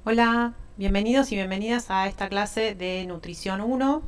Hola, bienvenidos y bienvenidas a esta clase de Nutrición 1.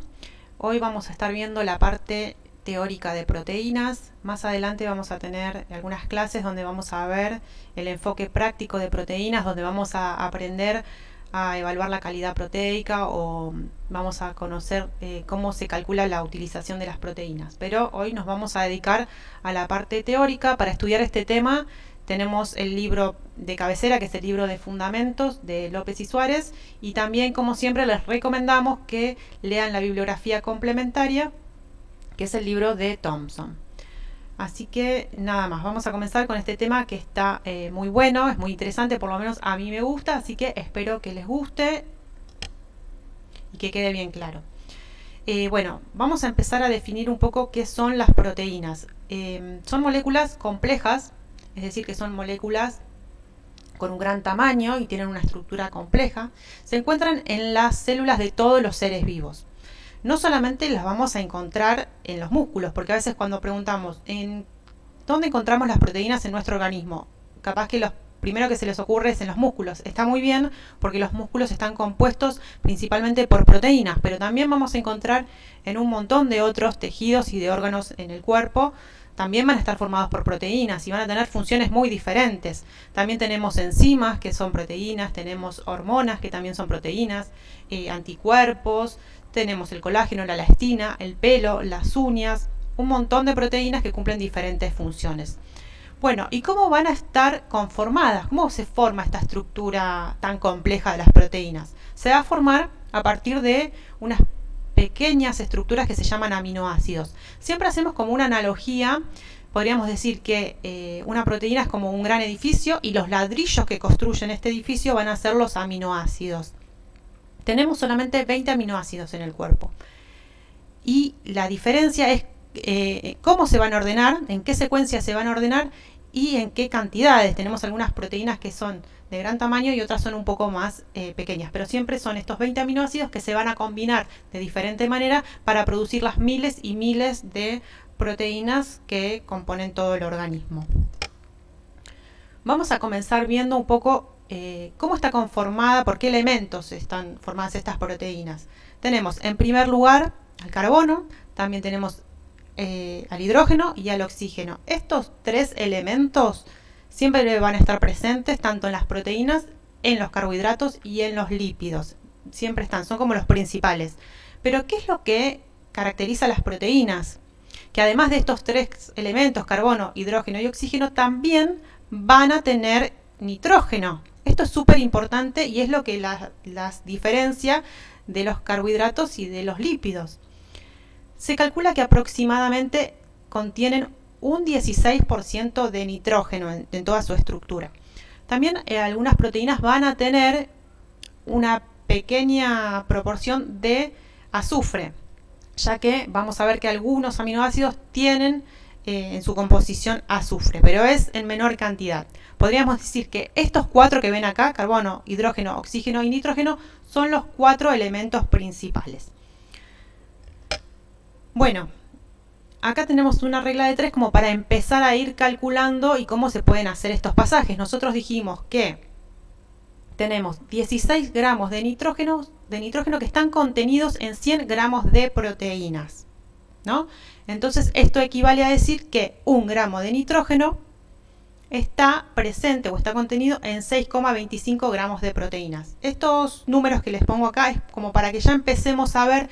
Hoy vamos a estar viendo la parte teórica de proteínas. Más adelante vamos a tener algunas clases donde vamos a ver el enfoque práctico de proteínas, donde vamos a aprender a evaluar la calidad proteica o vamos a conocer cómo se calcula la utilización de las proteínas. Pero hoy nos vamos a dedicar a la parte teórica. Para estudiar este tema tenemos el libro de cabecera, que es el libro de fundamentos de López y Suárez, y también, como siempre, les recomendamos que lean la bibliografía complementaria, que es el libro de Thompson. Así que nada más, vamos a comenzar con este tema que está muy bueno, es muy interesante, por lo menos a mí me gusta, así que espero que les guste y que quede bien claro. Bueno, vamos a empezar a definir un poco qué son las proteínas. Son moléculas complejas, es decir, que son moléculas con un gran tamaño y tienen una estructura compleja. Se encuentran en las células de todos los seres vivos. No solamente las vamos a encontrar en los músculos, porque a veces cuando preguntamos ¿en dónde encontramos las proteínas en nuestro organismo? Capaz que lo primero que se les ocurre es en los músculos. Está muy bien porque los músculos están compuestos principalmente por proteínas, pero también vamos a encontrar en un montón de otros tejidos y de órganos en el cuerpo. También van a estar formados por proteínas y van a tener funciones muy diferentes. También tenemos enzimas que son proteínas, tenemos hormonas que también son proteínas, anticuerpos, tenemos el colágeno, la elastina, el pelo, las uñas, un montón de proteínas que cumplen diferentes funciones. Bueno, ¿y cómo van a estar conformadas? ¿Cómo se forma esta estructura tan compleja de las proteínas? Se va a formar a partir de unas pequeñas estructuras que se llaman aminoácidos. Siempre hacemos como una analogía, podríamos decir que una proteína es como un gran edificio y los ladrillos que construyen este edificio van a ser los aminoácidos. Tenemos solamente 20 aminoácidos en el cuerpo. Y la diferencia es cómo se van a ordenar, en qué secuencia se van a ordenar y en qué cantidades. Tenemos algunas proteínas que son de gran tamaño y otras son un poco más pequeñas, pero siempre son estos 20 aminoácidos que se van a combinar de diferente manera para producir las miles y miles de proteínas que componen todo el organismo. Vamos a comenzar viendo un poco cómo está conformada, por qué elementos están formadas estas proteínas. Tenemos en primer lugar al carbono, también tenemos al hidrógeno y al oxígeno. Estos tres elementos siempre van a estar presentes tanto en las proteínas, en los carbohidratos y en los lípidos. Siempre están, son como los principales. Pero ¿qué es lo que caracteriza las proteínas? Que además de estos tres elementos, carbono, hidrógeno y oxígeno, también van a tener nitrógeno. Esto es súper importante y es lo que las diferencia de los carbohidratos y de los lípidos. Se calcula que aproximadamente contienen un 16% de nitrógeno en toda su estructura. También algunas proteínas van a tener una pequeña proporción de azufre, ya que vamos a ver que algunos aminoácidos tienen en su composición azufre, pero es en menor cantidad. Podríamos decir que estos cuatro que ven acá, carbono, hidrógeno, oxígeno y nitrógeno, son los cuatro elementos principales. Bueno, acá tenemos una regla de 3 como para empezar a ir calculando y cómo se pueden hacer estos pasajes. Nosotros dijimos que tenemos 16 gramos de nitrógeno que están contenidos en 100 gramos de proteínas, ¿no? Entonces esto equivale a decir que 1 gramo de nitrógeno está presente o está contenido en 6,25 gramos de proteínas. Estos números que les pongo acá es como para que ya empecemos a ver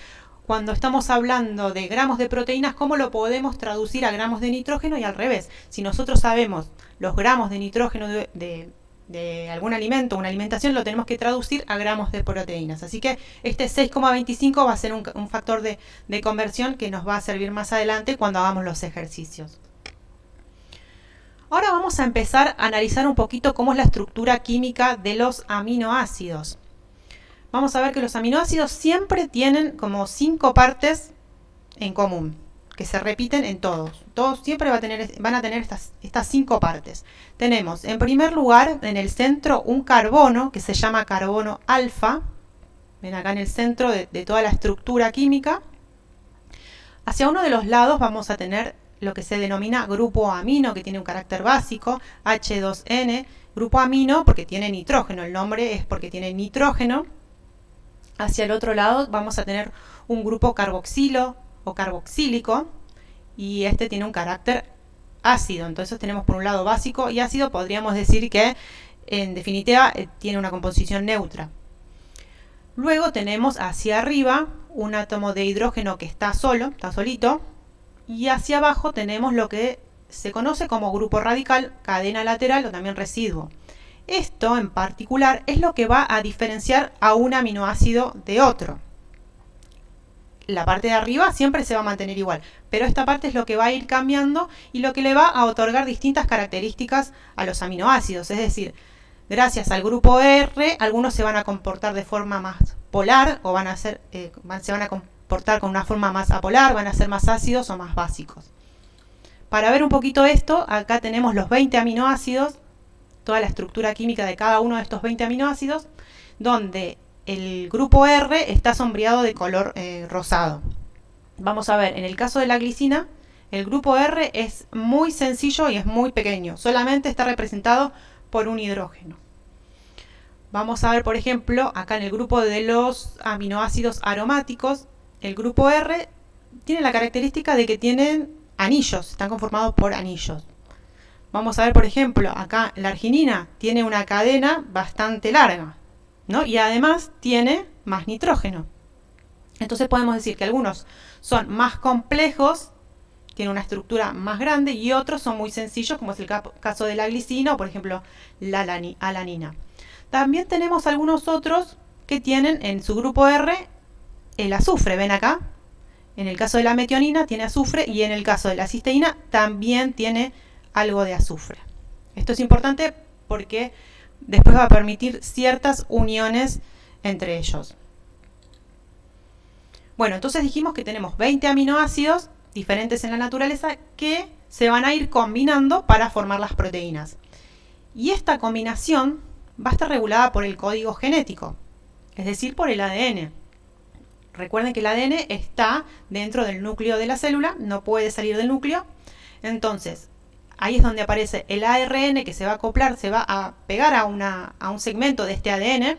cuando estamos hablando de gramos de proteínas, cómo lo podemos traducir a gramos de nitrógeno y al revés. Si nosotros sabemos los gramos de nitrógeno de algún alimento, una alimentación, lo tenemos que traducir a gramos de proteínas. Así que este 6,25 va a ser un factor de conversión que nos va a servir más adelante cuando hagamos los ejercicios. Ahora vamos a empezar a analizar un poquito cómo es la estructura química de los aminoácidos. Vamos a ver que los aminoácidos siempre tienen como 5 partes en común, que se repiten en todos. Todos siempre van a tener estas 5 partes. Tenemos en primer lugar en el centro un carbono que se llama carbono alfa. Ven acá en el centro de toda la estructura química. Hacia uno de los lados vamos a tener lo que se denomina grupo amino, que tiene un carácter básico, H2N, grupo amino porque tiene nitrógeno, el nombre es porque tiene nitrógeno. Hacia el otro lado vamos a tener un grupo carboxilo o carboxílico y este tiene un carácter ácido. Entonces tenemos por un lado básico y ácido, podríamos decir que en definitiva tiene una composición neutra. Luego tenemos hacia arriba un átomo de hidrógeno que está solo, está solito, y hacia abajo tenemos lo que se conoce como grupo radical, cadena lateral o también residuo. Esto en particular es lo que va a diferenciar a un aminoácido de otro. La parte de arriba siempre se va a mantener igual, pero esta parte es lo que va a ir cambiando y lo que le va a otorgar distintas características a los aminoácidos. Es decir, gracias al grupo R, algunos se van a comportar de forma más polar o se van a comportar con una forma más apolar, van a ser más ácidos o más básicos. Para ver un poquito esto, acá tenemos los 20 aminoácidos, toda la estructura química de cada uno de estos 20 aminoácidos, donde el grupo R está sombreado de color rosado. Vamos a ver, en el caso de la glicina, el grupo R es muy sencillo y es muy pequeño, solamente está representado por un hidrógeno. Vamos a ver, por ejemplo, acá en el grupo de los aminoácidos aromáticos, el grupo R tiene la característica de que tienen anillos, están conformados por anillos. Vamos a ver, por ejemplo, acá la arginina tiene una cadena bastante larga, ¿no? Y además tiene más nitrógeno. Entonces podemos decir que algunos son más complejos, tienen una estructura más grande, y otros son muy sencillos, como es el caso de la glicina o, por ejemplo, la alanina. También tenemos algunos otros que tienen en su grupo R el azufre, ven acá. En el caso de la metionina tiene azufre y en el caso de la cisteína también tiene algo de azufre. Esto es importante porque después va a permitir ciertas uniones entre ellos. Bueno, entonces dijimos que tenemos 20 aminoácidos diferentes en la naturaleza que se van a ir combinando para formar las proteínas. Y esta combinación va a estar regulada por el código genético, es decir, por el ADN. Recuerden que el ADN está dentro del núcleo de la célula, no puede salir del núcleo. Entonces, ahí es donde aparece el ARN que se va a acoplar, se va a pegar a un segmento de este ADN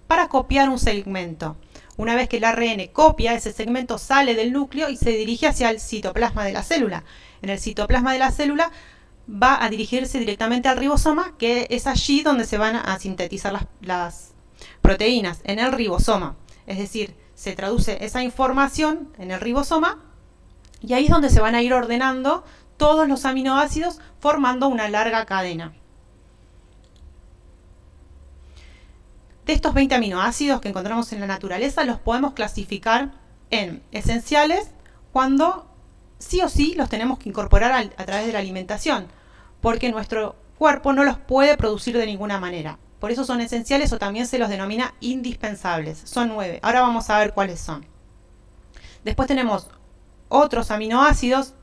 para copiar un segmento. Una vez que el ARN copia, ese segmento sale del núcleo y se dirige hacia el citoplasma de la célula. En el citoplasma de la célula va a dirigirse directamente al ribosoma, que es allí donde se van a sintetizar las proteínas, en el ribosoma. Es decir, se traduce esa información en el ribosoma y ahí es donde se van a ir ordenando todos los aminoácidos formando una larga cadena. De estos 20 aminoácidos que encontramos en la naturaleza, los podemos clasificar en esenciales cuando sí o sí los tenemos que incorporar a través de la alimentación, porque nuestro cuerpo no los puede producir de ninguna manera. Por eso son esenciales o también se los denomina indispensables. Son 9. Ahora vamos a ver cuáles son. Después tenemos otros aminoácidos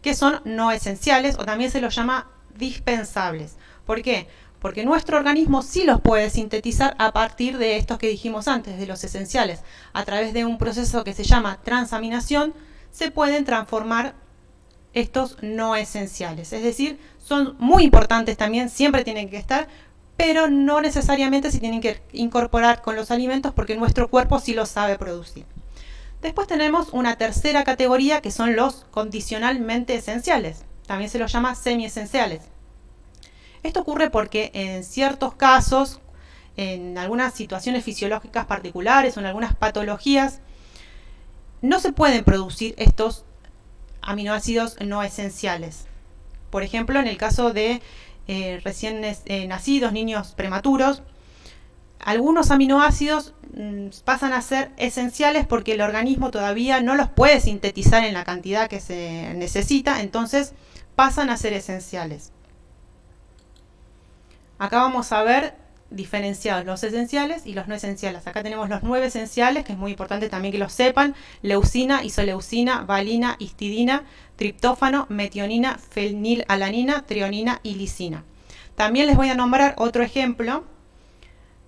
que son no esenciales o también se los llama dispensables. ¿Por qué? Porque nuestro organismo sí los puede sintetizar a partir de estos que dijimos antes, de los esenciales. A través de un proceso que se llama transaminación se pueden transformar estos no esenciales. Es decir, son muy importantes también, siempre tienen que estar, pero no necesariamente se tienen que incorporar con los alimentos porque nuestro cuerpo sí los sabe producir. Después tenemos una tercera categoría que son los condicionalmente esenciales. También se los llama semiesenciales. Esto ocurre porque en ciertos casos, en algunas situaciones fisiológicas particulares o en algunas patologías, no se pueden producir estos aminoácidos no esenciales. Por ejemplo, en el caso de recién nacidos, niños prematuros, algunos aminoácidos pasan a ser esenciales porque el organismo todavía no los puede sintetizar en la cantidad que se necesita, entonces pasan a ser esenciales. Acá vamos a ver diferenciados los esenciales y los no esenciales. Acá tenemos los 9 esenciales, que es muy importante también que los sepan: leucina, isoleucina, valina, histidina, triptófano, metionina, fenilalanina, treonina y lisina. También les voy a nombrar otro ejemplo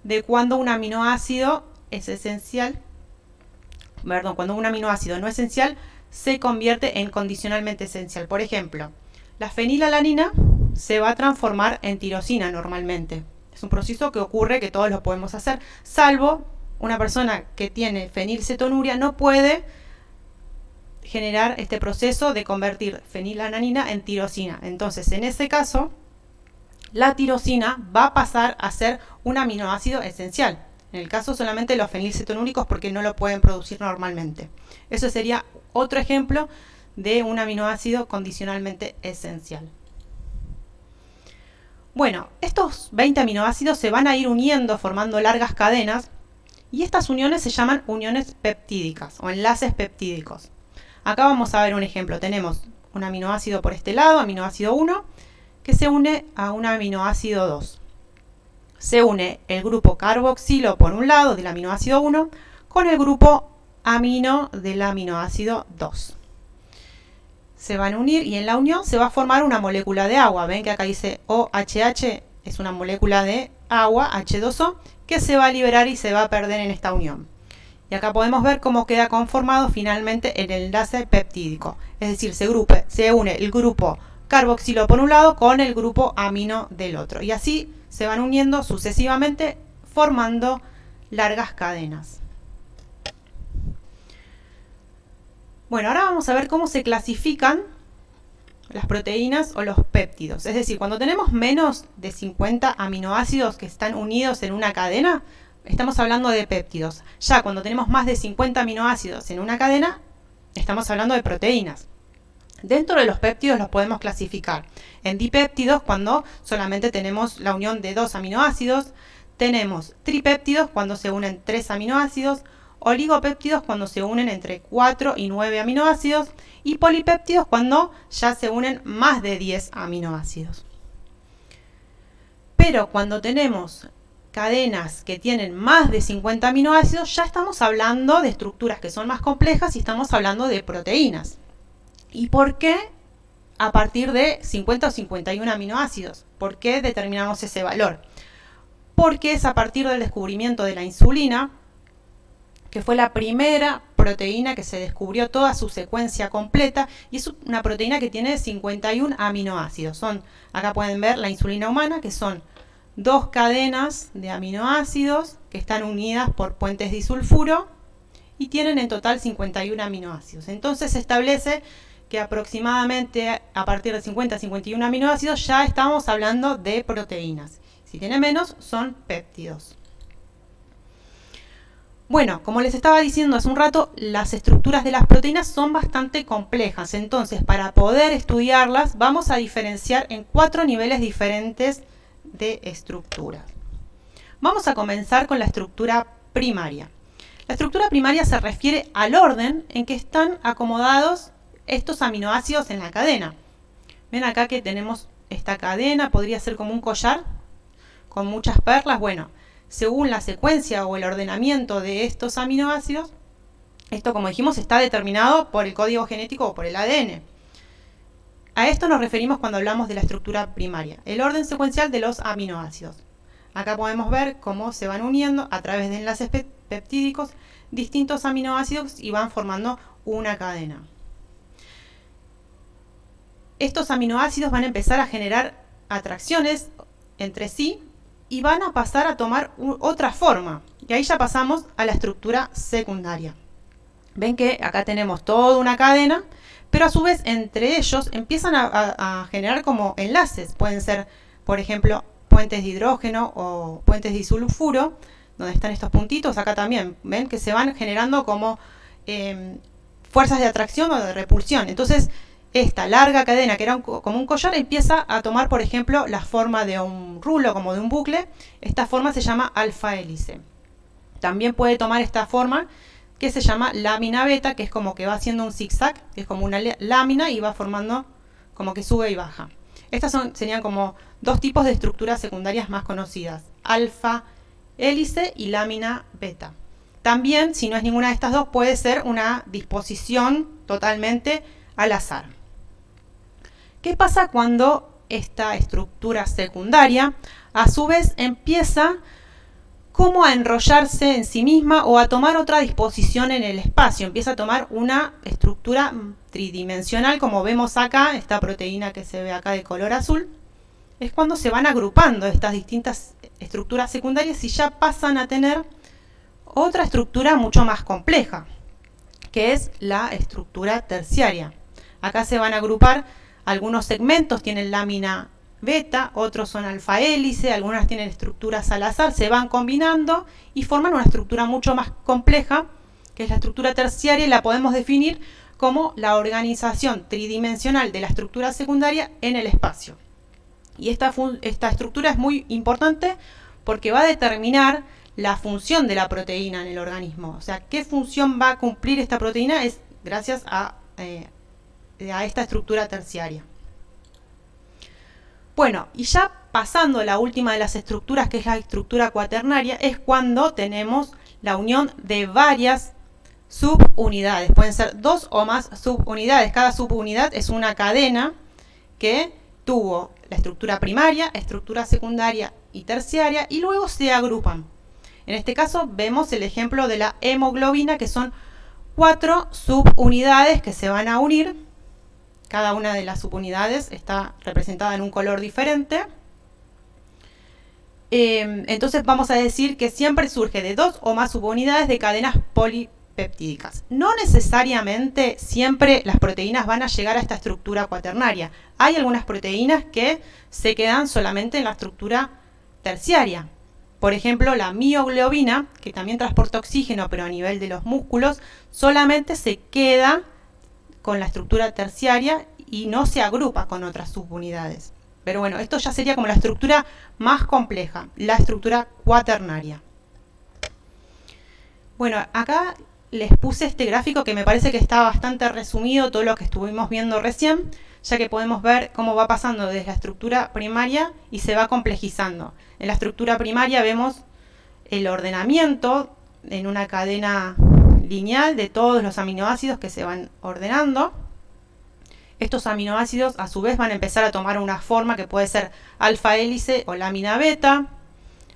de cuando un aminoácido es esencial, cuando un aminoácido no esencial se convierte en condicionalmente esencial. Por ejemplo, la fenilalanina se va a transformar en tirosina normalmente. Es un proceso que ocurre, que todos lo podemos hacer, salvo una persona que tiene fenilcetonuria no puede generar este proceso de convertir fenilalanina en tirosina. Entonces, en ese caso, la tirosina va a pasar a ser un aminoácido esencial. En el caso solamente de los fenilcetonúricos, porque no lo pueden producir normalmente. Eso sería otro ejemplo de un aminoácido condicionalmente esencial. Bueno, estos 20 aminoácidos se van a ir uniendo formando largas cadenas y estas uniones se llaman uniones peptídicas o enlaces peptídicos. Acá vamos a ver un ejemplo. Tenemos un aminoácido por este lado, aminoácido 1, que se une a un aminoácido 2. Se une el grupo carboxilo por un lado del aminoácido 1 con el grupo amino del aminoácido 2. Se van a unir y en la unión se va a formar una molécula de agua. Ven que acá dice OHH, es una molécula de agua, H2O, que se va a liberar y se va a perder en esta unión. Y acá podemos ver cómo queda conformado finalmente el enlace peptídico. Es decir, se une el grupo carboxilo por un lado con el grupo amino del otro. Y así se van uniendo sucesivamente formando largas cadenas. Bueno, ahora vamos a ver cómo se clasifican las proteínas o los péptidos. Es decir, cuando tenemos menos de 50 aminoácidos que están unidos en una cadena, estamos hablando de péptidos. Ya cuando tenemos más de 50 aminoácidos en una cadena, estamos hablando de proteínas. Dentro de los péptidos los podemos clasificar en dipéptidos cuando solamente tenemos la unión de 2 aminoácidos, tenemos tripéptidos cuando se unen 3 aminoácidos, oligopéptidos cuando se unen entre 4 y 9 aminoácidos y polipéptidos cuando ya se unen más de 10 aminoácidos. Pero cuando tenemos cadenas que tienen más de 50 aminoácidos, ya estamos hablando de estructuras que son más complejas y estamos hablando de proteínas. ¿Y por qué a partir de 50 o 51 aminoácidos? ¿Por qué determinamos ese valor? Porque es a partir del descubrimiento de la insulina, que fue la primera proteína que se descubrió toda su secuencia completa, y es una proteína que tiene 51 aminoácidos. Acá pueden ver la insulina humana, que son 2 cadenas de aminoácidos que están unidas por puentes disulfuro y tienen en total 51 aminoácidos. Entonces se establece que aproximadamente a partir de 50 a 51 aminoácidos ya estamos hablando de proteínas. Si tiene menos, son péptidos. Bueno, como les estaba diciendo hace un rato, las estructuras de las proteínas son bastante complejas. Entonces, para poder estudiarlas, vamos a diferenciar en 4 niveles diferentes de estructura. Vamos a comenzar con la estructura primaria. La estructura primaria se refiere al orden en que están acomodados estos aminoácidos en la cadena. Ven acá que tenemos esta cadena, podría ser como un collar con muchas perlas. Bueno, según la secuencia o el ordenamiento de estos aminoácidos, esto, como dijimos, está determinado por el código genético o por el ADN. A esto nos referimos cuando hablamos de la estructura primaria, el orden secuencial de los aminoácidos. Acá podemos ver cómo se van uniendo a través de enlaces peptídicos distintos aminoácidos y van formando una cadena. Estos aminoácidos van a empezar a generar atracciones entre sí y van a pasar a tomar otra forma. Y ahí ya pasamos a la estructura secundaria. Ven que acá tenemos toda una cadena, pero a su vez entre ellos empiezan a generar como enlaces. Pueden ser, por ejemplo, puentes de hidrógeno o puentes de disulfuro, donde están estos puntitos. Acá también, ven que se van generando como fuerzas de atracción o de repulsión. Entonces, esta larga cadena, que era como un collar, empieza a tomar, por ejemplo, la forma de un rulo, como de un bucle. Esta forma se llama alfa hélice. También puede tomar esta forma que se llama lámina beta, que es como que va haciendo un zigzag, que es como una lámina y va formando como que sube y baja. Estas serían como 2 tipos de estructuras secundarias más conocidas: alfa hélice y lámina beta. También, si no es ninguna de estas dos, puede ser una disposición totalmente al azar. ¿Qué pasa cuando esta estructura secundaria a su vez empieza como a enrollarse en sí misma o a tomar otra disposición en el espacio? Empieza a tomar una estructura tridimensional, como vemos acá, esta proteína que se ve acá de color azul. es cuando se van agrupando estas distintas estructuras secundarias y ya pasan a tener otra estructura mucho más compleja, que es la estructura terciaria. Acá se van a agrupar algunos segmentos, tienen lámina beta, otros son alfa hélice, algunas tienen estructuras al azar, se van combinando y forman una estructura mucho más compleja, que es la estructura terciaria, y la podemos definir como la organización tridimensional de la estructura secundaria en el espacio. Y esta estructura es muy importante porque va a determinar la función de la proteína en el organismo. O sea, qué función va a cumplir esta proteína es gracias a esta estructura terciaria. Bueno, y ya pasando a la última de las estructuras, que es la estructura cuaternaria, es cuando tenemos la unión de varias subunidades. Pueden ser 2 o más subunidades. Cada subunidad es una cadena que tuvo la estructura primaria, estructura secundaria y terciaria, y luego se agrupan. En este caso vemos el ejemplo de la hemoglobina, que son 4 subunidades que se van a unir. Cada una de las subunidades está representada en un color diferente. Entonces vamos a decir que siempre surge de 2 o más subunidades de cadenas polipeptídicas. No necesariamente siempre las proteínas van a llegar a esta estructura cuaternaria. Hay algunas proteínas que se quedan solamente en la estructura terciaria. Por ejemplo, la mioglobina, que también transporta oxígeno, pero a nivel de los músculos, solamente se queda con la estructura terciaria y no se agrupa con otras subunidades. Pero bueno, esto ya sería como la estructura más compleja, la estructura cuaternaria. Bueno, acá les puse este gráfico que me parece que está bastante resumido todo lo que estuvimos viendo recién, ya que podemos ver cómo va pasando desde la estructura primaria y se va complejizando. En la estructura primaria vemos el ordenamiento en una cadena lineal de todos los aminoácidos que se van ordenando. Estos aminoácidos a su vez van a empezar a tomar una forma que puede ser alfa hélice o lámina beta,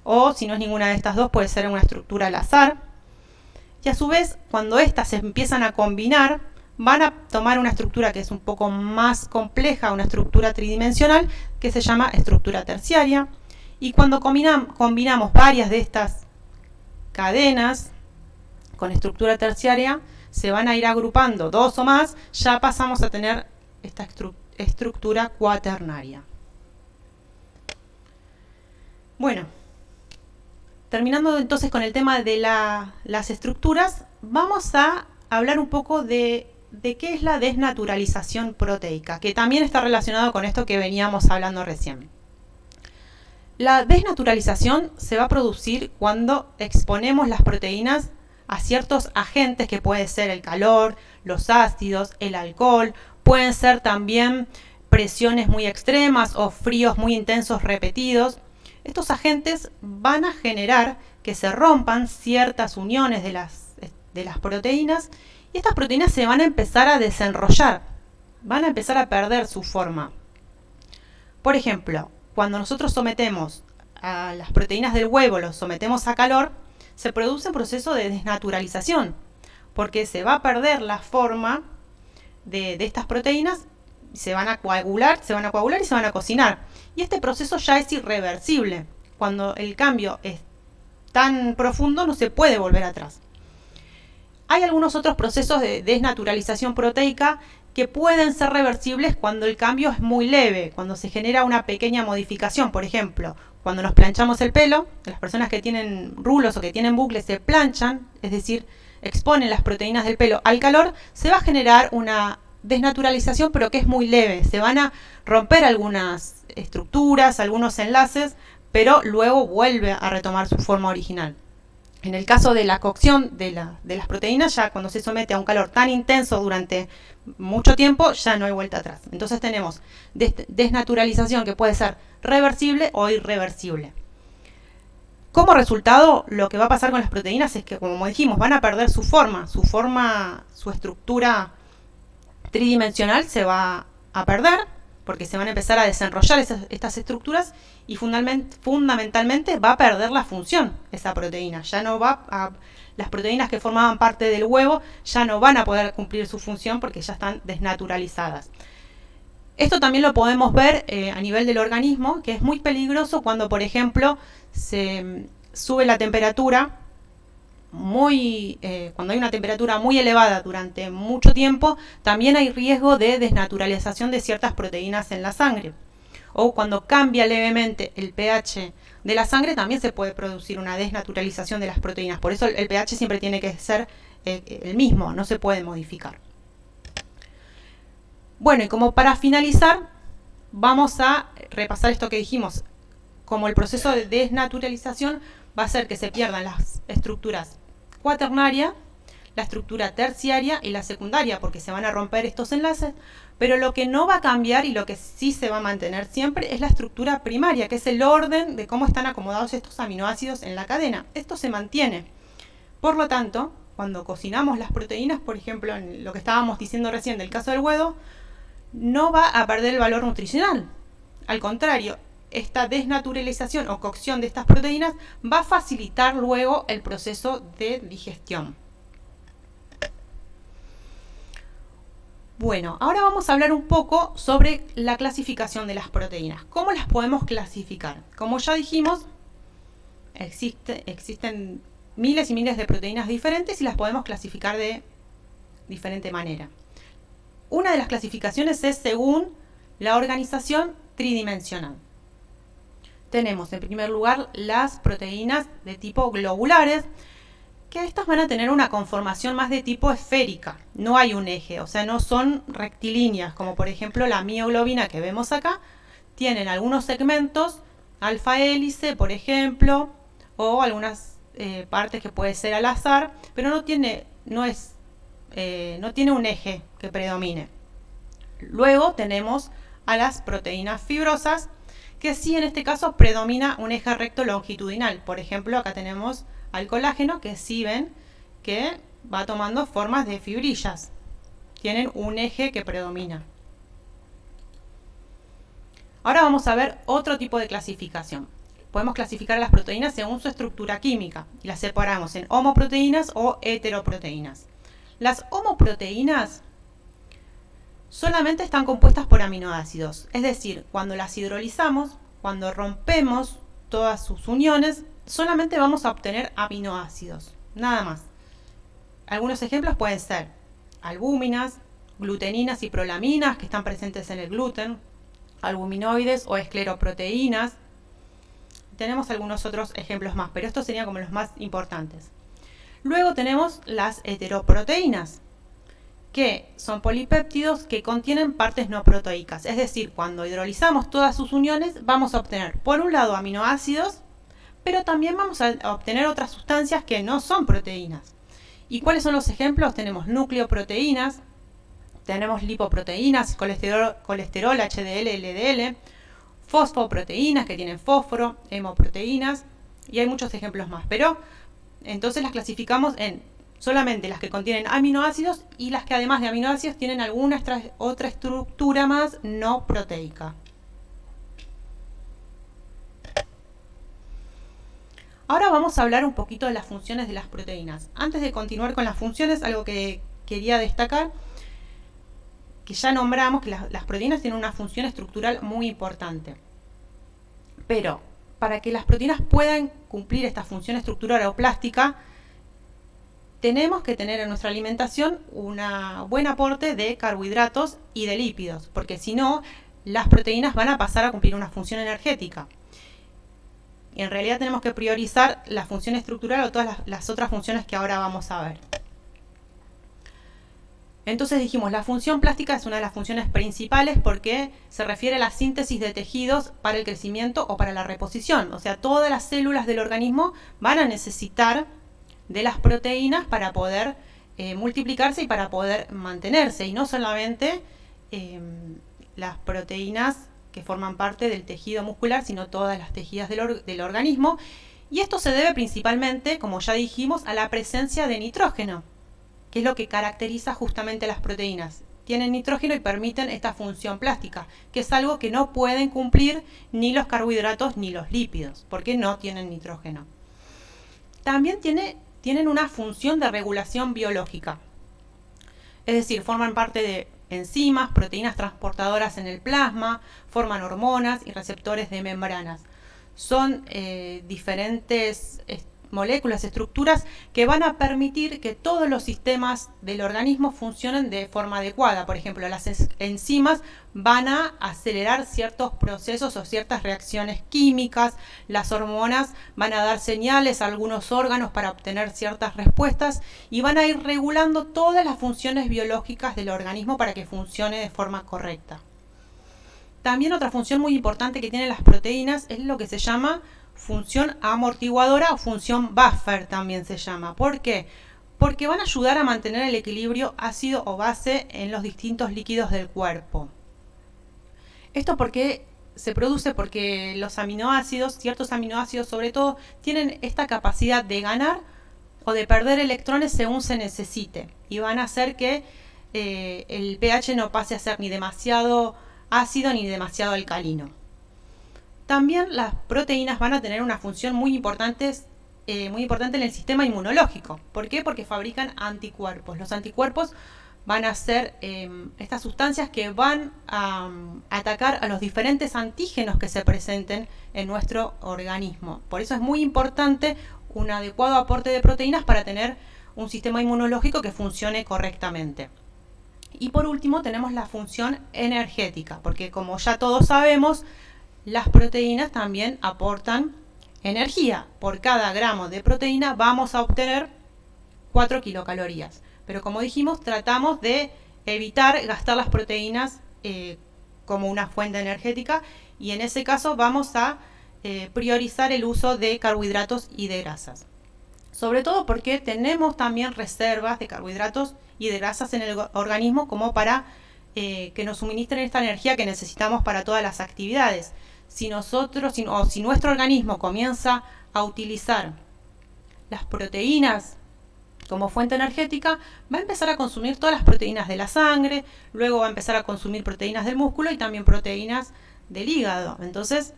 o si no es ninguna de estas dos puede ser una estructura al azar. Y a su vez, cuando estas se empiezan a combinar, van a tomar una estructura que es un poco más compleja, una estructura tridimensional, que se llama estructura terciaria. Y cuando combinamos varias de estas cadenas con estructura terciaria, se van a ir agrupando 2 o más, ya pasamos a tener esta estructura cuaternaria. Bueno, terminando entonces con el tema de las estructuras, vamos a hablar un poco de qué es la desnaturalización proteica, que también está relacionado con esto que veníamos hablando recién. La desnaturalización se va a producir cuando exponemos las proteínas a ciertos agentes, que puede ser el calor, los ácidos, el alcohol, pueden ser también presiones muy extremas o fríos muy intensos repetidos. Estos agentes van a generar que se rompan ciertas uniones de las proteínas, y estas proteínas se van a empezar a desenrollar, van a empezar a perder su forma. Por ejemplo, cuando nosotros sometemos a las proteínas del huevo, los sometemos a calor, se produce un proceso de desnaturalización, porque se va a perder la forma de estas proteínas, se van a coagular y se van a cocinar. Y este proceso ya es irreversible. Cuando el cambio es tan profundo, no se puede volver atrás. Hay algunos otros procesos de desnaturalización proteica que pueden ser reversibles cuando el cambio es muy leve, cuando se genera una pequeña modificación. Por ejemplo, cuando nos planchamos el pelo, las personas que tienen rulos o que tienen bucles se planchan, es decir, exponen las proteínas del pelo al calor, se va a generar una desnaturalización, pero que es muy leve. Se van a romper algunas estructuras, algunos enlaces, pero luego vuelve a retomar su forma original. En el caso de la cocción de las proteínas, ya cuando se somete a un calor tan intenso durante mucho tiempo, ya no hay vuelta atrás. Entonces tenemos desnaturalización que puede ser reversible o irreversible. Como resultado, lo que va a pasar con las proteínas es que, como dijimos, van a perder su forma, su estructura tridimensional se va a perder, porque se van a empezar a desenrollar estas estructuras, y fundamentalmente va a perder la función esa proteína. Ya no las proteínas que formaban parte del huevo ya no van a poder cumplir su función porque ya están desnaturalizadas. Esto también lo podemos ver a nivel del organismo, que es muy peligroso cuando, por ejemplo, se sube la temperatura cuando hay una temperatura muy elevada durante mucho tiempo, también hay riesgo de desnaturalización de ciertas proteínas en la sangre. O cuando cambia levemente el pH de la sangre, también se puede producir una desnaturalización de las proteínas. Por eso el pH siempre tiene que ser el mismo, no se puede modificar. Bueno, y como para finalizar, vamos a repasar esto que dijimos. Como el proceso de desnaturalización va a hacer que se pierdan las estructuras cuaternaria, la estructura terciaria y la secundaria, porque se van a romper estos enlaces, pero lo que no va a cambiar y lo que sí se va a mantener siempre es la estructura primaria, que es el orden de cómo están acomodados estos aminoácidos en la cadena. Esto se mantiene. Por lo tanto, cuando cocinamos las proteínas, por ejemplo, en lo que estábamos diciendo recién del caso del huevo, no va a perder el valor nutricional. Al contrario, esta desnaturalización o cocción de estas proteínas va a facilitar luego el proceso de digestión. Bueno, ahora vamos a hablar un poco sobre la clasificación de las proteínas. ¿Cómo las podemos clasificar? Como ya dijimos, existen miles y miles de proteínas diferentes y las podemos clasificar de diferente manera. Una de las clasificaciones es según la organización tridimensional. Tenemos en primer lugar las proteínas de tipo globulares, que estas van a tener una conformación más de tipo esférica. No hay un eje, o sea, no son rectilíneas, como por ejemplo la mioglobina que vemos acá. Tienen algunos segmentos, alfa hélice, por ejemplo, o algunas partes que puede ser al azar, pero no tiene un eje que predomine. Luego tenemos a las proteínas fibrosas, que sí en este caso predomina un eje recto longitudinal. Por ejemplo, acá tenemos al colágeno, que sí ven que va tomando formas de fibrillas. Tienen un eje que predomina. Ahora vamos a ver otro tipo de clasificación. Podemos clasificar las proteínas según su estructura química y las separamos en homoproteínas o heteroproteínas. Las homoproteínas solamente están compuestas por aminoácidos, es decir, cuando las hidrolizamos, cuando rompemos todas sus uniones, solamente vamos a obtener aminoácidos, nada más. Algunos ejemplos pueden ser albúminas, gluteninas y prolaminas que están presentes en el gluten, albuminoides o escleroproteínas. Tenemos algunos otros ejemplos más, pero estos serían como los más importantes. Luego tenemos las heteroproteínas, que son polipéptidos que contienen partes no proteicas. Es decir, cuando hidrolizamos todas sus uniones, vamos a obtener, por un lado, aminoácidos, pero también vamos a obtener otras sustancias que no son proteínas. ¿Y cuáles son los ejemplos? Tenemos nucleoproteínas, tenemos lipoproteínas, colesterol, HDL, LDL, fosfoproteínas que tienen fósforo, hemoproteínas, y hay muchos ejemplos más. Pero entonces las clasificamos en solamente las que contienen aminoácidos y las que además de aminoácidos tienen alguna otra estructura más no proteica. Ahora vamos a hablar un poquito de las funciones de las proteínas. Antes de continuar con las funciones, algo que quería destacar, que ya nombramos que las proteínas tienen una función estructural muy importante. Pero para que las proteínas puedan cumplir esta función estructural o plástica, tenemos que tener en nuestra alimentación un buen aporte de carbohidratos y de lípidos, porque si no, las proteínas van a pasar a cumplir una función energética. Y en realidad tenemos que priorizar la función estructural o todas las otras funciones que ahora vamos a ver. Entonces dijimos, la función plástica es una de las funciones principales porque se refiere a la síntesis de tejidos para el crecimiento o para la reposición. O sea, todas las células del organismo van a necesitar de las proteínas para poder multiplicarse y para poder mantenerse, y no solamente las proteínas que forman parte del tejido muscular, sino todas las tejidas del organismo. Y esto se debe principalmente, como ya dijimos, a la presencia de nitrógeno, que es lo que caracteriza justamente las proteínas. Tienen nitrógeno y permiten esta función plástica, que es algo que no pueden cumplir ni los carbohidratos ni los lípidos, porque no tienen nitrógeno. También tienen una función de regulación biológica. Es decir, forman parte enzimas, proteínas transportadoras en el plasma, forman hormonas y receptores de membranas. Son diferentes moléculas, estructuras que van a permitir que todos los sistemas del organismo funcionen de forma adecuada. Por ejemplo, las enzimas van a acelerar ciertos procesos o ciertas reacciones químicas, las hormonas van a dar señales a algunos órganos para obtener ciertas respuestas y van a ir regulando todas las funciones biológicas del organismo para que funcione de forma correcta. También otra función muy importante que tienen las proteínas es lo que se llama función amortiguadora o función buffer también se llama. ¿Por qué? Porque van a ayudar a mantener el equilibrio ácido o base en los distintos líquidos del cuerpo. Esto porque se produce porque los aminoácidos, ciertos aminoácidos sobre todo, tienen esta capacidad de ganar o de perder electrones según se necesite y van a hacer que el pH no pase a ser ni demasiado ácido ni demasiado alcalino. También las proteínas van a tener una función muy importante en el sistema inmunológico. ¿Por qué? Porque fabrican anticuerpos. Los anticuerpos van a ser estas sustancias que van a atacar a los diferentes antígenos que se presenten en nuestro organismo. Por eso es muy importante un adecuado aporte de proteínas para tener un sistema inmunológico que funcione correctamente. Y por último tenemos la función energética, porque como ya todos sabemos, las proteínas también aportan energía. Por cada gramo de proteína vamos a obtener 4 kilocalorías. Pero como dijimos, tratamos de evitar gastar las proteínas como una fuente energética y en ese caso vamos a priorizar el uso de carbohidratos y de grasas. Sobre todo porque tenemos también reservas de carbohidratos y de grasas en el organismo como para que nos suministren esta energía que necesitamos para todas las actividades. Si nuestro organismo comienza a utilizar las proteínas como fuente energética, va a empezar a consumir todas las proteínas de la sangre, luego va a empezar a consumir proteínas del músculo y también proteínas del hígado. Entonces,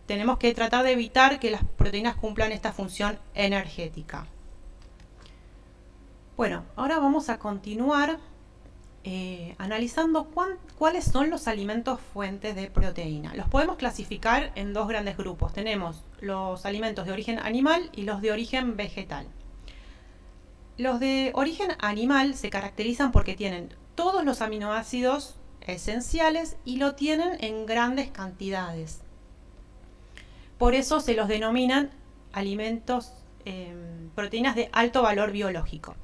tenemos que tratar de evitar que las proteínas cumplan esta función energética. Bueno, ahora vamos a continuar analizando cuáles son los alimentos fuentes de proteína. Los podemos clasificar en dos grandes grupos. Tenemos los alimentos de origen animal y los de origen vegetal. Los de origen animal se caracterizan porque tienen todos los aminoácidos esenciales y lo tienen en grandes cantidades. Por eso se los denominan alimentos, proteínas de alto valor biológico.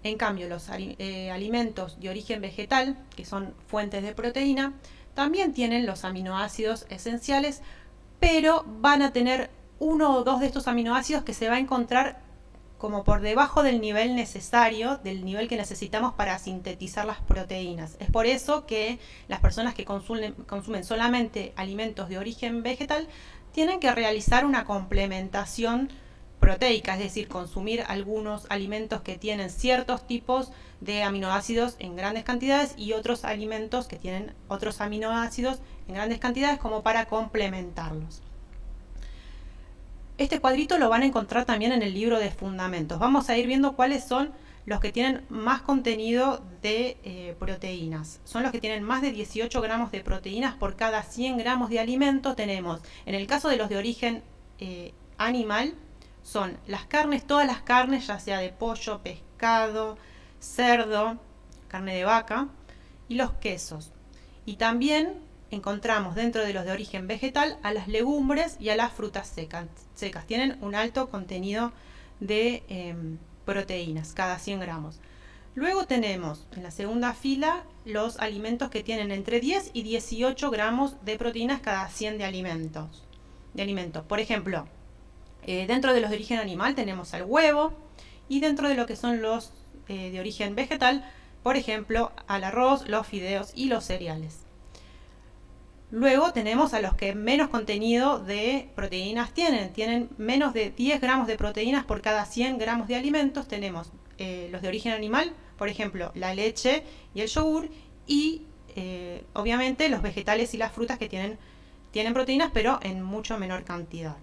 En cambio, los alimentos de origen vegetal, que son fuentes de proteína, también tienen los aminoácidos esenciales, pero van a tener uno o dos de estos aminoácidos que se va a encontrar como por debajo del nivel necesario, del nivel que necesitamos para sintetizar las proteínas. Es por eso que las personas que consumen solamente alimentos de origen vegetal tienen que realizar una complementación proteica, es decir, consumir algunos alimentos que tienen ciertos tipos de aminoácidos en grandes cantidades y otros alimentos que tienen otros aminoácidos en grandes cantidades como para complementarlos. Este cuadrito lo van a encontrar también en el libro de fundamentos. Vamos a ir viendo cuáles son los que tienen más contenido de proteínas. Son los que tienen más de 18 gramos de proteínas por cada 100 gramos de alimento. Tenemos, en el caso de los de origen animal, son las carnes, todas las carnes, ya sea de pollo, pescado, cerdo, carne de vaca y los quesos. Y también encontramos dentro de los de origen vegetal a las legumbres y a las frutas secas. Tienen un alto contenido de proteínas cada 100 gramos. Luego tenemos en la segunda fila los alimentos que tienen entre 10 y 18 gramos de proteínas cada 100 de alimentos. Por ejemplo, dentro de los de origen animal tenemos al huevo y dentro de lo que son los de origen vegetal, por ejemplo, al arroz, los fideos y los cereales. Luego tenemos a los que menos contenido de proteínas tienen menos de 10 gramos de proteínas por cada 100 gramos de alimentos. Tenemos los de origen animal, por ejemplo, la leche y el yogur y obviamente los vegetales y las frutas que tienen proteínas pero en mucho menor cantidad.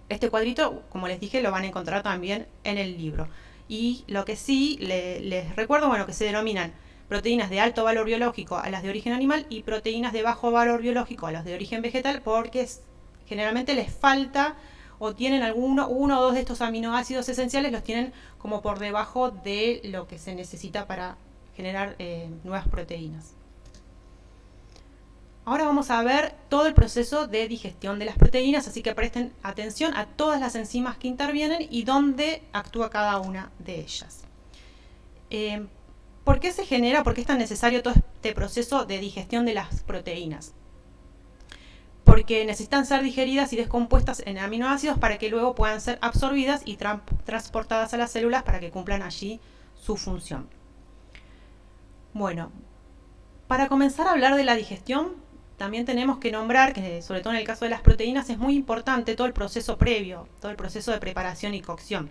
Este cuadrito, como les dije, lo van a encontrar también en el libro. Y lo que sí les recuerdo, que se denominan proteínas de alto valor biológico a las de origen animal y proteínas de bajo valor biológico a las de origen vegetal, porque generalmente les falta o tienen uno o dos de estos aminoácidos esenciales, los tienen como por debajo de lo que se necesita para generar nuevas proteínas. Ahora vamos a ver todo el proceso de digestión de las proteínas, así que presten atención a todas las enzimas que intervienen y dónde actúa cada una de ellas. ¿Por qué se genera, por qué es tan necesario todo este proceso de digestión de las proteínas? Porque necesitan ser digeridas y descompuestas en aminoácidos para que luego puedan ser absorbidas y transportadas a las células para que cumplan allí su función. Bueno, para comenzar a hablar de la digestión, también tenemos que nombrar que, sobre todo en el caso de las proteínas, es muy importante todo el proceso previo, todo el proceso de preparación y cocción.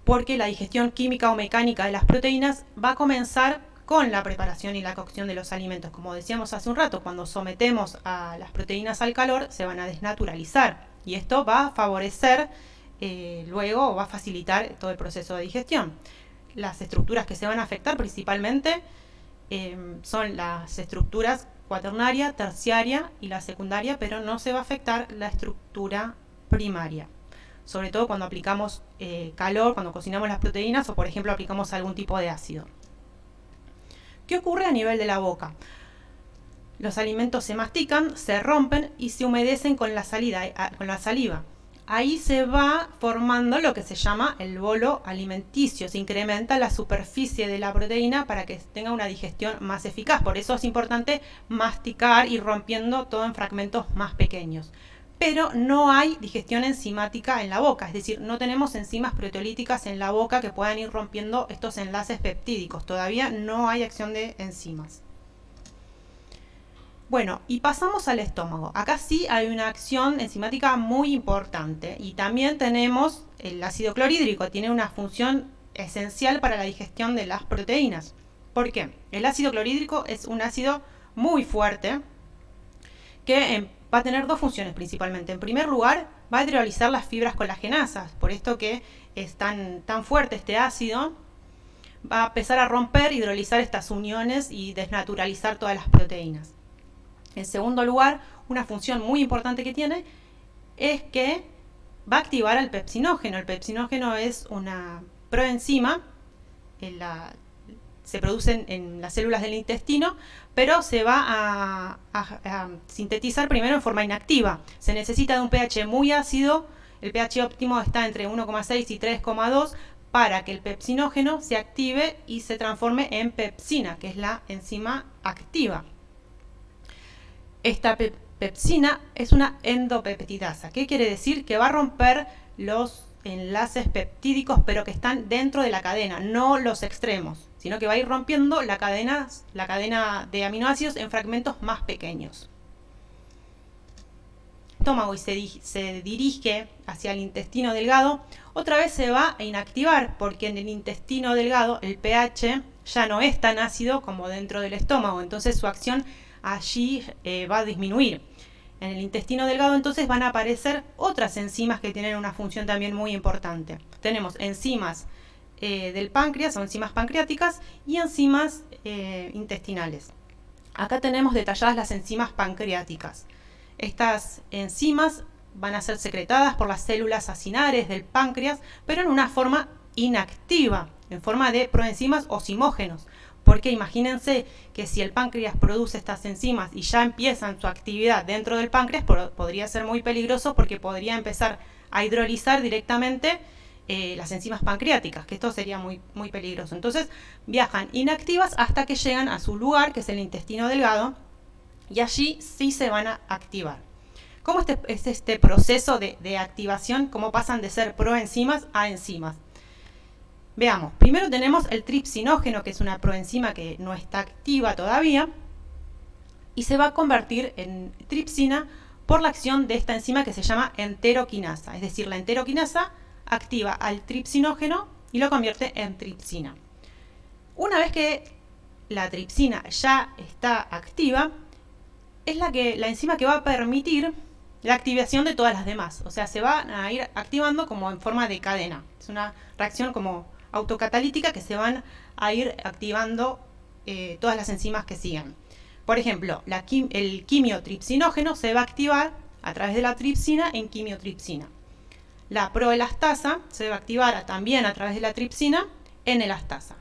Porque la digestión química o mecánica de las proteínas va a comenzar con la preparación y la cocción de los alimentos. Como decíamos hace un rato, cuando sometemos a las proteínas al calor, se van a desnaturalizar. Y esto va a favorecer, luego va a facilitar todo el proceso de digestión. Las estructuras que se van a afectar principalmente son las estructuras cuaternaria, terciaria y la secundaria, pero no se va a afectar la estructura primaria. Sobre todo cuando aplicamos calor, cuando cocinamos las proteínas o por ejemplo aplicamos algún tipo de ácido. ¿Qué ocurre a nivel de la boca? Los alimentos se mastican, se rompen y se humedecen con la saliva. Ahí se va formando lo que se llama el bolo alimenticio. Se incrementa la superficie de la proteína para que tenga una digestión más eficaz. Por eso es importante masticar y rompiendo todo en fragmentos más pequeños. Pero no hay digestión enzimática en la boca, es decir, no tenemos enzimas proteolíticas en la boca que puedan ir rompiendo estos enlaces peptídicos. Todavía no hay acción de enzimas. Bueno, y pasamos al estómago. Acá sí hay una acción enzimática muy importante y también tenemos el ácido clorhídrico, tiene una función esencial para la digestión de las proteínas. ¿Por qué? El ácido clorhídrico es un ácido muy fuerte que va a tener dos funciones principalmente. En primer lugar, va a hidrolizar las fibras colagenasas, por esto que es tan fuerte este ácido, va a empezar a romper, hidrolizar estas uniones y desnaturalizar todas las proteínas. En segundo lugar, una función muy importante que tiene es que va a activar al pepsinógeno. El pepsinógeno es una proenzima, se produce en las células del intestino, pero se va a sintetizar primero en forma inactiva. Se necesita de un pH muy ácido, el pH óptimo está entre 1,6 y 3,2 para que el pepsinógeno se active y se transforme en pepsina, que es la enzima activa. Esta pepsina es una endopeptidasa. ¿Qué quiere decir? Que va a romper los enlaces peptídicos, pero que están dentro de la cadena, no los extremos, sino que va a ir rompiendo la cadena de aminoácidos en fragmentos más pequeños. Estómago y se dirige hacia el intestino delgado, otra vez se va a inactivar porque en el intestino delgado el pH ya no es tan ácido como dentro del estómago, entonces su acción allí va a disminuir. En el intestino delgado entonces van a aparecer otras enzimas que tienen una función también muy importante. Tenemos enzimas del páncreas o enzimas pancreáticas y enzimas intestinales. Acá tenemos detalladas las enzimas pancreáticas. Estas enzimas van a ser secretadas por las células acinares del páncreas, pero en una forma inactiva, en forma de proenzimas o zimógenos. Porque imagínense que si el páncreas produce estas enzimas y ya empiezan su actividad dentro del páncreas, podría ser muy peligroso porque podría empezar a hidrolizar directamente las enzimas pancreáticas, que esto sería muy peligroso. Entonces viajan inactivas hasta que llegan a su lugar, que es el intestino delgado, y allí sí se van a activar. ¿Cómo es este proceso de activación? ¿Cómo pasan de ser proenzimas a enzimas? Veamos, primero tenemos el tripsinógeno, que es una proenzima que no está activa todavía, y se va a convertir en tripsina por la acción de esta enzima que se llama enteroquinasa. Es decir, la enteroquinasa activa al tripsinógeno y lo convierte en tripsina. Una vez que la tripsina ya está activa, es la enzima que va a permitir la activación de todas las demás. O sea, se van a ir activando como en forma de cadena. Es una reacción como autocatalítica que se van a ir activando todas las enzimas que sigan. Por ejemplo, el quimiotripsinógeno se va a activar a través de la tripsina en quimiotripsina. La proelastasa se va a activar también a través de la tripsina en elastasa.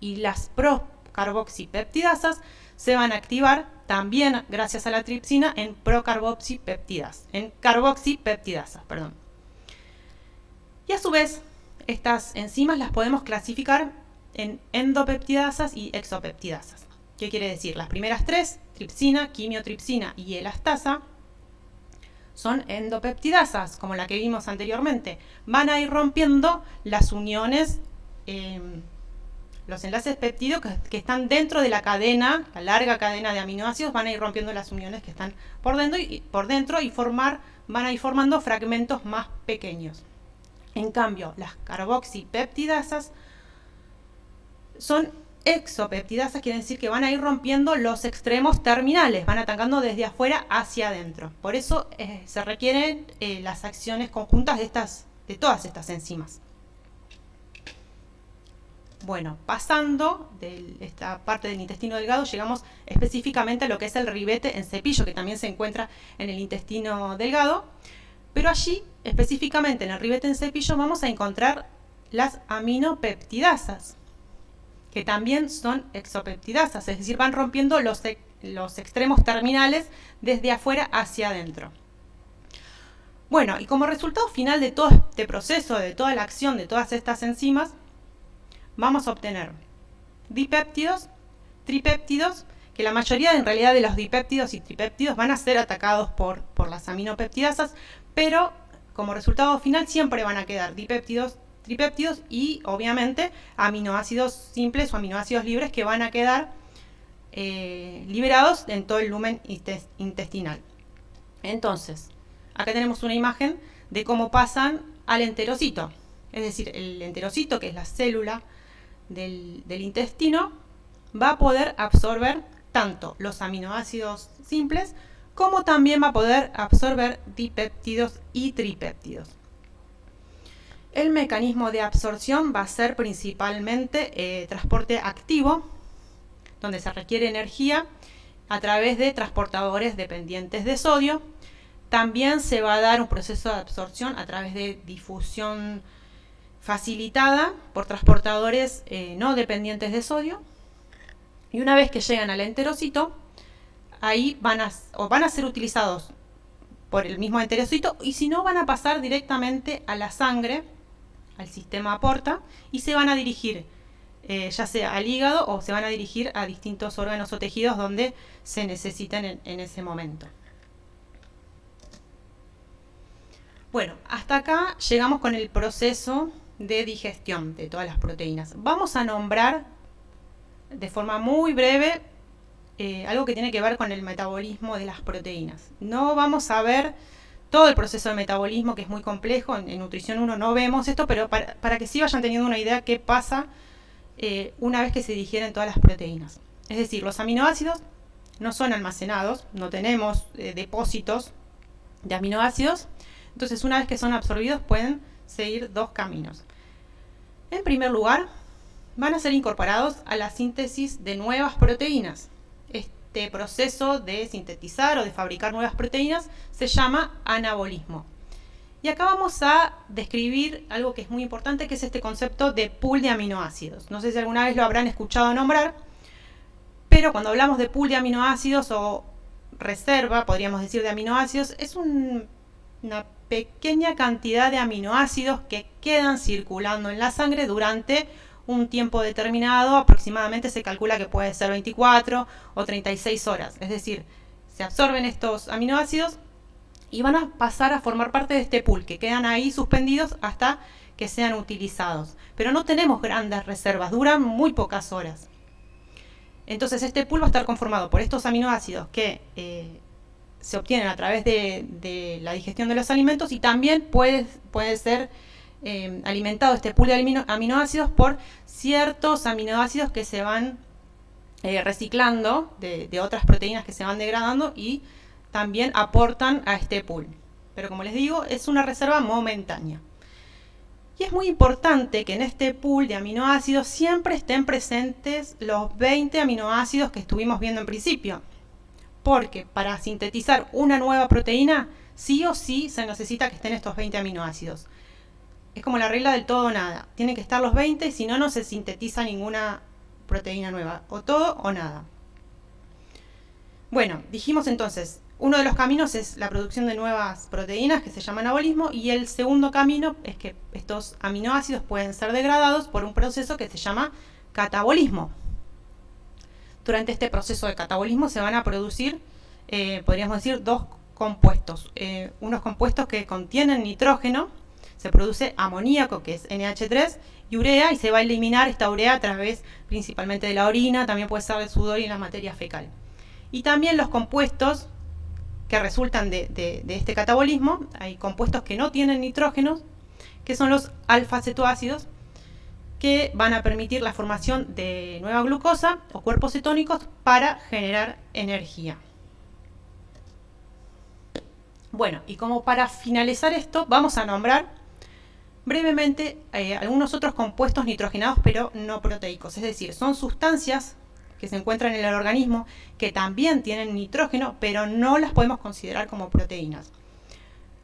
Y las procarboxipeptidasas se van a activar también gracias a la tripsina en carboxipeptidasas. Y a su vez, estas enzimas las podemos clasificar en endopeptidasas y exopeptidasas. ¿Qué quiere decir? Las primeras tres, tripsina, quimiotripsina y elastasa, son endopeptidasas, como la que vimos anteriormente. Van a ir rompiendo las uniones, los enlaces peptídicos que están dentro de la cadena, la larga cadena de aminoácidos, van a ir rompiendo las uniones que están por dentro y van a ir formando fragmentos más pequeños. En cambio, las carboxipeptidasas son exopeptidasas, quiere decir que van a ir rompiendo los extremos terminales, van atacando desde afuera hacia adentro. Por eso se requieren las acciones conjuntas de todas estas enzimas. Bueno, pasando de esta parte del intestino delgado, llegamos específicamente a lo que es el ribete en cepillo, que también se encuentra en el intestino delgado. Pero allí, específicamente en el ribete en cepillo, vamos a encontrar las aminopeptidasas, que también son exopeptidasas, es decir, van rompiendo los extremos terminales desde afuera hacia adentro. Bueno, y como resultado final de todo este proceso, de toda la acción de todas estas enzimas, vamos a obtener dipéptidos, tripéptidos, que la mayoría en realidad de los dipéptidos y tripéptidos van a ser atacados por las aminopeptidasas, pero como resultado final siempre van a quedar dipéptidos, tripéptidos y obviamente aminoácidos simples o aminoácidos libres que van a quedar liberados en todo el lumen intestinal. Entonces, acá tenemos una imagen de cómo pasan al enterocito. Es decir, el enterocito, que es la célula del intestino, va a poder absorber tanto los aminoácidos simples como también va a poder absorber dipéptidos y tripéptidos. El mecanismo de absorción va a ser principalmente transporte activo, donde se requiere energía a través de transportadores dependientes de sodio. También se va a dar un proceso de absorción a través de difusión facilitada por transportadores no dependientes de sodio. Y una vez que llegan al enterocito, ahí van a ser utilizados por el mismo enterocito, y si no, van a pasar directamente a la sangre, al sistema porta, y se van a dirigir ya sea al hígado o se van a dirigir a distintos órganos o tejidos donde se necesitan en ese momento. Bueno, hasta acá llegamos con el proceso de digestión de todas las proteínas. Vamos a nombrar de forma muy breve algo que tiene que ver con el metabolismo de las proteínas. No vamos a ver todo el proceso de metabolismo, que es muy complejo. En Nutrición 1 no vemos esto, pero para que sí vayan teniendo una idea qué pasa una vez que se digieren todas las proteínas. Es decir, los aminoácidos no son almacenados, no tenemos depósitos de aminoácidos. Entonces, una vez que son absorbidos, pueden seguir dos caminos. En primer lugar, van a ser incorporados a la síntesis de nuevas proteínas. Este proceso de sintetizar o de fabricar nuevas proteínas se llama anabolismo. Y acá vamos a describir algo que es muy importante, que es este concepto de pool de aminoácidos. No sé si alguna vez lo habrán escuchado nombrar, pero cuando hablamos de pool de aminoácidos o reserva, podríamos decir, de aminoácidos, es una pequeña cantidad de aminoácidos que quedan circulando en la sangre durante un tiempo determinado. Aproximadamente se calcula que puede ser 24 o 36 horas. Es decir, se absorben estos aminoácidos y van a pasar a formar parte de este pool, que quedan ahí suspendidos hasta que sean utilizados. Pero no tenemos grandes reservas, duran muy pocas horas. Entonces este pool va a estar conformado por estos aminoácidos que se obtienen a través de la digestión de los alimentos, y también puede ser alimentado este pool de aminoácidos por ciertos aminoácidos que se van reciclando de otras proteínas que se van degradando y también aportan a este pool. Pero como les digo, es una reserva momentánea. Y es muy importante que en este pool de aminoácidos siempre estén presentes los 20 aminoácidos que estuvimos viendo en principio. Porque para sintetizar una nueva proteína, sí o sí se necesita que estén estos 20 aminoácidos. Es como la regla del todo o nada. Tienen que estar los 20, si no, no se sintetiza ninguna proteína nueva. O todo o nada. Bueno, dijimos entonces, uno de los caminos es la producción de nuevas proteínas que se llama anabolismo, y el segundo camino es que estos aminoácidos pueden ser degradados por un proceso que se llama catabolismo. Durante este proceso de catabolismo se van a producir, podríamos decir, dos compuestos. Unos compuestos que contienen nitrógeno, se produce amoníaco, que es NH3, y urea, y se va a eliminar esta urea a través principalmente de la orina, también puede ser del sudor y en la materia fecal. Y también los compuestos que resultan de este catabolismo, hay compuestos que no tienen nitrógeno, que son los alfa-cetoácidos, que van a permitir la formación de nueva glucosa o cuerpos cetónicos para generar energía. Bueno, y como para finalizar esto, vamos a nombrar brevemente algunos otros compuestos nitrogenados pero no proteicos, es decir, son sustancias que se encuentran en el organismo que también tienen nitrógeno, pero no las podemos considerar como proteínas.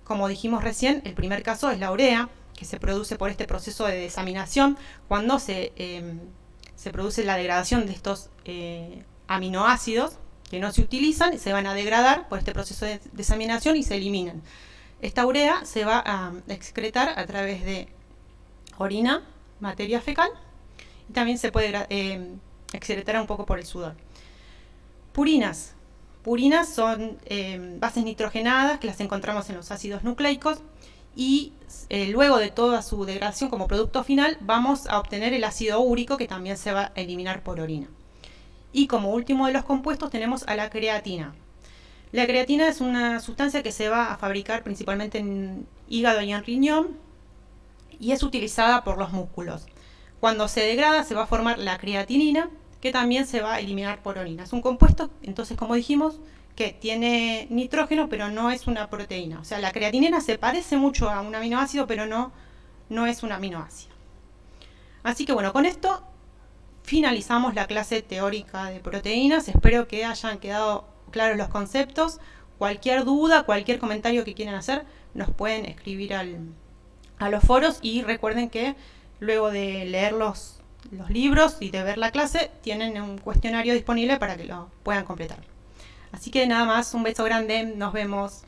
Como dijimos recién, el primer caso es la urea, que se produce por este proceso de desaminación, cuando se produce la degradación de estos aminoácidos que no se utilizan, se van a degradar por este proceso de desaminación y se eliminan. Esta urea se va a excretar a través de orina, materia fecal, y también se puede excretar un poco por el sudor. Purinas. Purinas son bases nitrogenadas que las encontramos en los ácidos nucleicos, y luego de toda su degradación como producto final vamos a obtener el ácido úrico, que también se va a eliminar por orina. Y como último de los compuestos tenemos a la creatina. La creatina es una sustancia que se va a fabricar principalmente en hígado y en riñón, y es utilizada por los músculos. Cuando se degrada se va a formar la creatinina, que también se va a eliminar por orina. Es un compuesto, entonces, como dijimos, que tiene nitrógeno, pero no es una proteína. O sea, la creatinina se parece mucho a un aminoácido, pero no es un aminoácido. Así que bueno, con esto finalizamos la clase teórica de proteínas. Espero que hayan quedado claros los conceptos. Cualquier duda, cualquier comentario que quieran hacer, nos pueden escribir a los foros, y recuerden que luego de leer los libros y de ver la clase, tienen un cuestionario disponible para que lo puedan completar. Así que nada más, un beso grande, nos vemos.